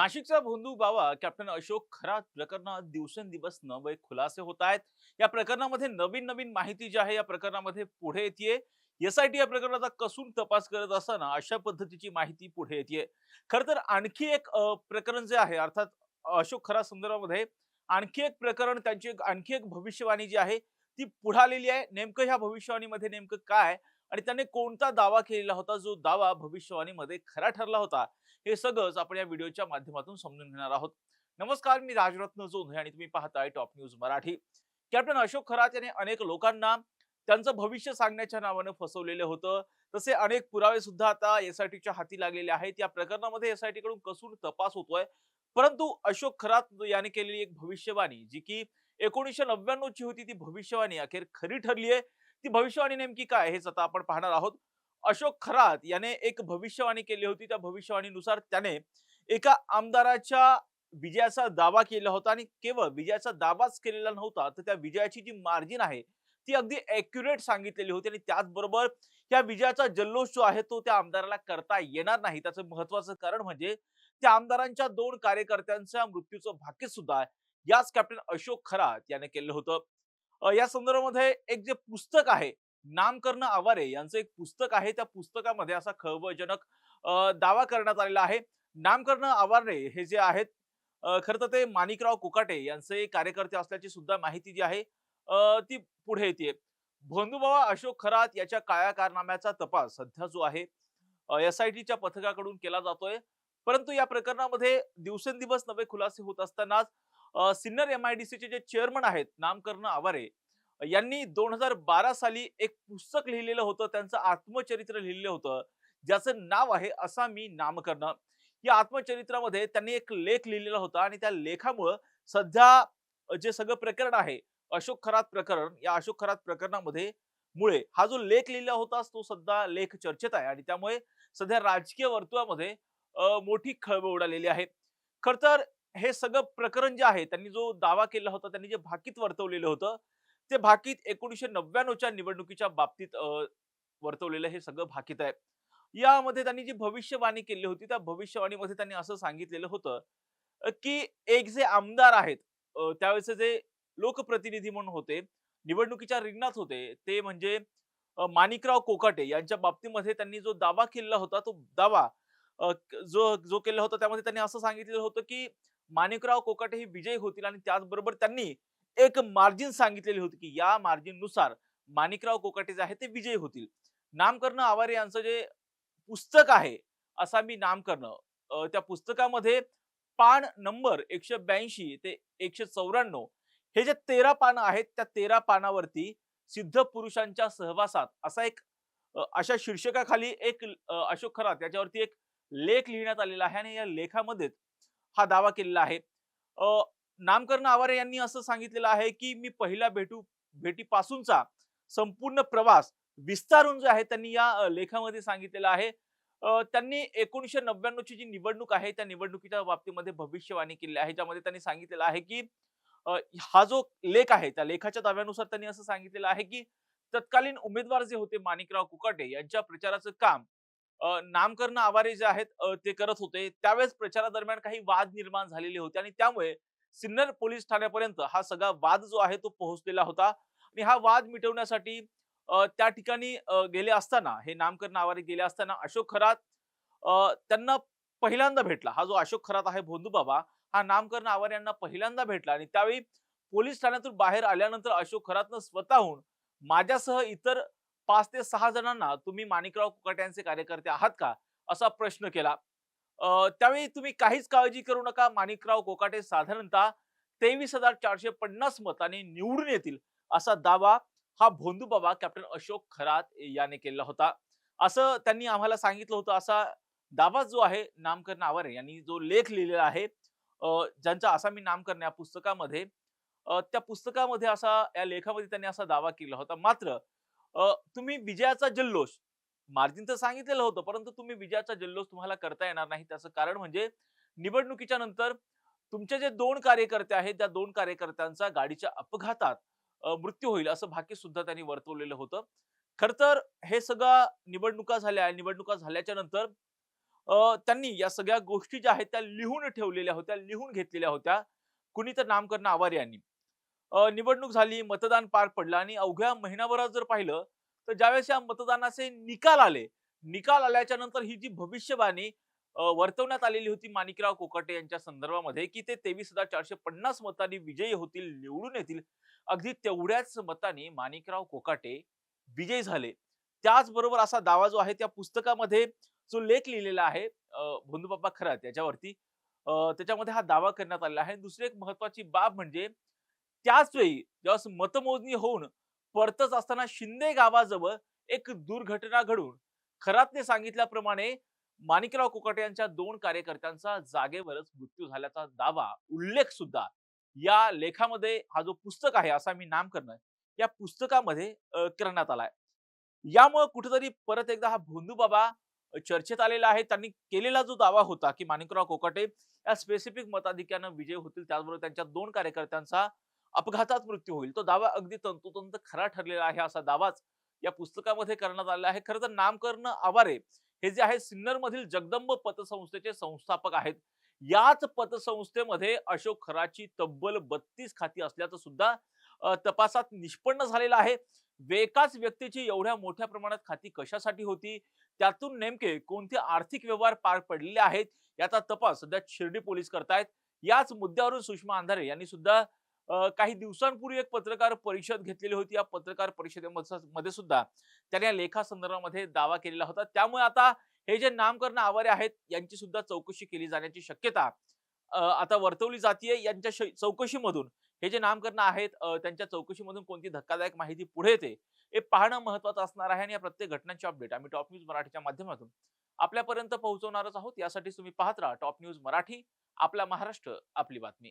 नाशिकचा भोंदू बाबा कॅप्टन अशोक खरात प्रकरणात दिवसेंदिवस नवे खुलासे होत आहेत. या प्रकरणामध्ये नवीन नवीन माहिती जी आहे या प्रकरणामध्ये पुढे येते. एसआयटी या प्रकरणाचा कसून तपास करत असताना अशा पद्धतीची माहिती पुढे येते. खर तर आणखी एक प्रकरण जे आहे अर्थात अशोक खरात संदर्भामध्ये आणखी एक प्रकरण त्यांची आणखी एक भविष्यवाणी जी आहे ती पुढे आलेली आहे. नेमकं ह्या भविष्यवाणीमध्ये नेमकं काय आणि त्याने कोणता दावा केलेला होता, जो दावा भविष्यवाणीमध्ये खरा ठरला होता, हे सगळंच आपण या व्हिडिओच्या माध्यमातून समजून घेणार आहोत. नमस्कार, मी राजरत्न जोंधळे आणि तुम्ही पाहताय top news Marathi. Captain Ashok Kharat याने अनेक लोकांना त्यांचं भविष्य सांगण्याच्या नावानं फसवलेलं होतं. तसे अनेक पुरावे सुद्धा आता एसआयटीच्या हाती लागलेले आहेत. या प्रकरणामध्ये एसआयटी कडून कसून तपास होतोय. परंतु अशोक खरात याने केलेली एक भविष्यवाणी जी की 1999 ची होती, ती भविष्यवाणी अखेर खरी ठरली आहे. ती भविष्यवाणी नेमकी काय हेच आता आपण पाहणार आहोत. अशोक खरात याने एक भविष्यवाणी केली होती. त्या भविष्यवाणीनुसार त्याने एका आमदाराच्या विजयाचा दावा केला होता आणि केवळ विजयाचा दावाच केलेला नव्हता, तर त्या विजयाची जी मार्जिन आहे ती अगदी ॲक्युरेट सांगितलेली होती आणि त्याचबरोबर त्या विजयाचा जल्लोष जो आहे तो त्या आमदाराला करता येणार नाही. त्याचं महत्त्वाचं कारण म्हणजे त्या आमदारांच्या 2 कार्यकर्त्यांच्या मृत्यूचं भाकीत सुद्धा याच कॅप्टन अशोक खरात याने केलं होतं. या संदर्भामध्ये एक जे पुस्तक आहे, नामकर्ण आवारे यांचं एक पुस्तक आहे. त्या पुस्तकामध्ये असा खळबळजनक दावा करण्यात आलेला आहे. नामकर्ण आवारे हे जे आहेत खरं तर ते माणिकराव कोकाटे यांचे कार्यकर्ते असल्याची सुद्धा माहिती जी आहे ती पुढे येते. भोंदूबाबा अशोक खरात याच्या काळ्या कारनाम्याचा तपास सध्या जो आहे एसआयटीच्या पथकाकडून केला जातोय. परंतु या प्रकरणामध्ये दिवसेंदिवस नवे खुलासे होत असतानाच सिन्नर एमआयडीसीचे जे चेअरमन आहेत नामकर्ण आवारे यांनी 2012 साली एक पुस्तक लिहिलेलं होतं. त्यांचं आत्मचरित्र लिहिलेलं होतं, ज्याचं नाव आहे असा मी नामकर्ण. या आत्मचरित्रामध्ये त्यांनी एक लेख लिहिलेला होता आणि त्या लेखामुळं सध्या जे सगळं प्रकरण आहे अशोक खरात प्रकरण, या अशोक खरात प्रकरणामध्ये मुळे हा जो लेख लिहिला होता तो सध्या लेख चर्चेत आहे आणि त्यामुळे सध्या राजकीय वर्तुळामध्ये मोठी खळबळ उडालेली आहे. खर तर हे सगळं प्रकरण जे आहे, त्यांनी जो दावा केला होता, त्यांनी जे भाकीत वर्तवलेलं होतं, ते भाकीत 1999 च्या निवडणुकीच्या बाबतीत वर्तवलेलं हे सगळं भाकीत आहे. यामध्ये त्यांनी जी भविष्यवाणी केली होती, त्या भविष्यवाणीमध्ये त्यांनी असं सांगितलेलं होतं, की एक जे आमदार आहेत, त्यावेळेचे जे लोकप्रतिनिधी म्हणून होते, निवडणुकीच्या रिंगणात होते, ते म्हणजे माणिकराव कोकाटे यांच्या बाबतीमध्ये त्यांनी जो दावा केलेला होता, तो दावा जो जो केला होता त्यामध्ये त्यांनी असं सांगितलेलं होतं, की माणिकराव कोकाटे हे विजयी होतील आणि त्याचबरोबर त्यांनी एक मार्जिन सांगितलेली होती, की या मार्जिननुसार माणिकराव कोकाटे जे आहेत ते विजयी होतील. नामकर्ण आवारे यांचं जे पुस्तक आहे, असा मी नामकर्ण, त्या पुस्तकामध्ये पान नंबर 182 ते 194 हे जे 13 पानं आहेत, त्या 13 पानावरती सिद्ध पुरुषांच्या सहवासात असा एक अशा शीर्षकाखाली एक अशोक खरात याच्यावरती एक लेख लिहिण्यात आलेला आहे आणि या लेखामध्ये हा दावा केलेला आहे. अ, नामकर्ण आवारे यांनी असं सांगितलेलं आहे, की मी पहिल्या भेटीपासूनचा संपूर्ण प्रवास विस्तारून जो आहे त्यांनी या लेखामध्ये सांगितलेलं आहे. त्यांनी 1999 ची जी निवडणूक आहे, त्या निवडणुकीच्या बाबतीमध्ये भविष्यवाणी केली आहे, ज्यामध्ये त्यांनी सांगितलेलं आहे, की हा जो लेख आहे, त्या लेखाच्या दाव्यानुसार त्यांनी असं सांगितलेलं आहे, की तत्कालीन उमेदवार जे होते माणिकराव कुकाटे यांच्या प्रचाराचं काम नामकर्ण आवारे जे आहेत ते करत होते. त्यावेळेस प्रचारादरम्यान काही वाद निर्माण झालेले होते आणि त्यामुळे सिन्नर पोलीस ठाण्यापर्यंत हा सगळा वाद जो आहे तो पोहोचलेला होता आणि हा वाद मिटवण्यासाठी त्या ठिकाणी गेले असताना, हे नामकर्ण आवारे गेले असताना अशोक खरात त्यांना पहिल्यांदा भेटला. हा जो अशोक खरात आहे भोंदू बाबा, हा नामकर्ण आवारे यांना पहिल्यांदा भेटला आणि त्यावेळी पोलीस ठाण्यातून बाहेर आल्यानंतर अशोक खरातनं स्वतःहून माझ्यासह इतर 5 ते 6 जणांना, तुम्ही माणिकराव कुकाटे यांचे कार्यकर्ते आहात का? असा प्रश्न केला. त्यावेळी तुम्ही काहीच काळजी करू नका. माणिकराव कोकाटे साधारणतः 23,450 मतांनी निवडून येतील, असा दावा हा भोंदूबाबा कॅप्टन अशोक खरात याने केला होता. असं त्यांनी आम्हाला सांगितलं होतं. असा दावा जो आहे नामकर्ण आवारे यांनी जो लेख लिहिलेला आहे, ज्यांचा असा मी नामकरण या पुस्तकामध्ये, त्या पुस्तकामध्ये असा या लेखामध्ये त्यांनी असा दावा केला होता. मात्र तुम्ही विजयाचा जल्लोष, मार्जिन तर सांगितलेलं होतं, परंतु तुम्ही विजयाचा जल्लोष तुम्हाला करता येणार नाही. त्याचं कारण म्हणजे निवडणुकीच्या नंतर तुमचे जे 2 कार्यकर्ते आहेत, त्या 2 कार्यकर्त्यांचा गाडीच्या अपघातात मृत्यू होईल असं भाकीत सुद्धा त्यांनी वर्तवलेलं होतं. खरं तर हे सगळं निवडणुका झाल्या. निवडणुका झाल्याच्या नंतर त्यांनी या सगळ्या गोष्टी ज्या आहेत त्या लिहून ठेवलेल्या होत्या, लिहून घेतलेल्या होत्या. कुणी तर नामकरण आवारे यांनी. निवडणूक झाली, मतदान पार पडलं आणि अवघ्या महिनाभरात जर पाहिलं, तर ज्यावेळेस या मतदानाचे निकाल आले, निकाल आल्याच्या नंतर ही जी भविष्यवाणी वर्तवण्यात आलेली होती माणिकराव कोकाटे यांच्या संदर्भामध्ये, की ते 23,450 मतांनी विजयी होतील, निवडून येतील. अगदी तेवढ्याच मतांनी माणिकराव कोकाटे विजयी झाले. त्याचबरोबर असा दावा जो आहे त्या पुस्तकामध्ये जो लेख लिहिलेला आहे भोंदूबाप्पा खरात याच्यावरती, त्याच्यामध्ये हा दावा करण्यात आलेला आहे. दुसरी एक महत्त्वाची बाब म्हणजे त्याच वेळी ज्यावेळेस मतमोजणी होऊन परतच असताना शिंदे गावाजवळ एक दुर्घटना घडून खरातने सांगितल्याप्रमाणे माणिकराव कोकाटे यांच्या 2 कार्यकर्त्यांचा जागेवरच मृत्यू झाल्याचा दावा, उल्लेख सुद्धा या लेखामध्ये हा जो पुस्तक आहे असा मी नामकरण या पुस्तकामध्ये करण्यात आलाय. यामुळे कुठेतरी परत एकदा हा भोंदूबाबा चर्चेत आलेला आहे. त्यांनी केलेला जो दावा होता, की माणिकराव कोकाटे या स्पेसिफिक मताधिक्यानं विजयी होतील, त्याचबरोबर त्यांच्या 2 कार्यकर्त्यांचा अपघातात मृत्यू होईल. तो दावा अगदी तंतोतंत खरा ठरलेला आहे, असा दावाच या पुस्तकामध्ये करण्यात आलेला आहे. खरं तर नामकरण आवारे हे जे आहे सिन्नरमधील जगदंब पतसंस्थेचे संस्थापक आहेत. याच पतसंस्थेमध्ये अशोक खराची तब्बल 32 खाती असल्याचं सुद्धा तपासात निष्पन्न झालेलं आहे. एकाच व्यक्तीची एवढ्या मोठ्या प्रमाणात खाती कशासाठी होती? त्यातून नेमके कोणते आर्थिक व्यवहार पार पडलेले आहेत? याचा तपास सध्या शिर्डी पोलीस करतायत. याच मुद्द्यावरून सुषमा अंधारे यांनी सुद्धा काही दिवसांपूर्वी एक पत्रकार परिषद घेतलेली होती. या पत्रकार परिषदेमध्ये सुद्धा त्याने या लेखासंदर्भामध्ये दावा केलेला होता. त्यामुळे आता हे जे नामकरण आवारे आहेत यांची सुद्धा चौकशी केली जाण्याची शक्यता आता वर्तवली जातीये. यांच्या चौकशीमधून हे जे नामकरण आहेत त्यांच्या चौकशीमधून कोणती धक्कादायक माहिती पुढे येते हे पाहणं महत्वाचं असणार आहे आणि या प्रत्येक घटनांची अपडेट आम्ही टॉप न्यूज मराठीच्या माध्यमातून आपल्यापर्यंत पोहोचवणारच आहोत. यासाठी तुम्ही पाहत राहा टॉप न्यूज मराठी. आपला महाराष्ट्र, आपली बातमी.